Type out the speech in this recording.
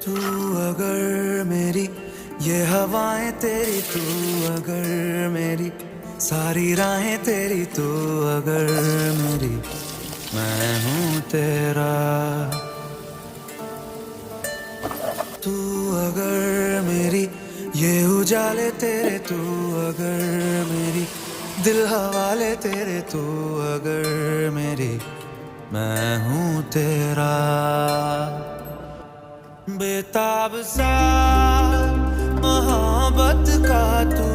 तू अगर मेरी ये हवाएं तेरी, तू अगर मेरी सारी राहें तेरी, तू अगर मेरी मैं हूँ तेरा। तू अगर मेरी ये उजाले तेरे, तू अगर मेरी दिल हवाले तेरे, तू अगर मेरी मैं हूँ तेरा। बेताब सा मोहब्बत का तू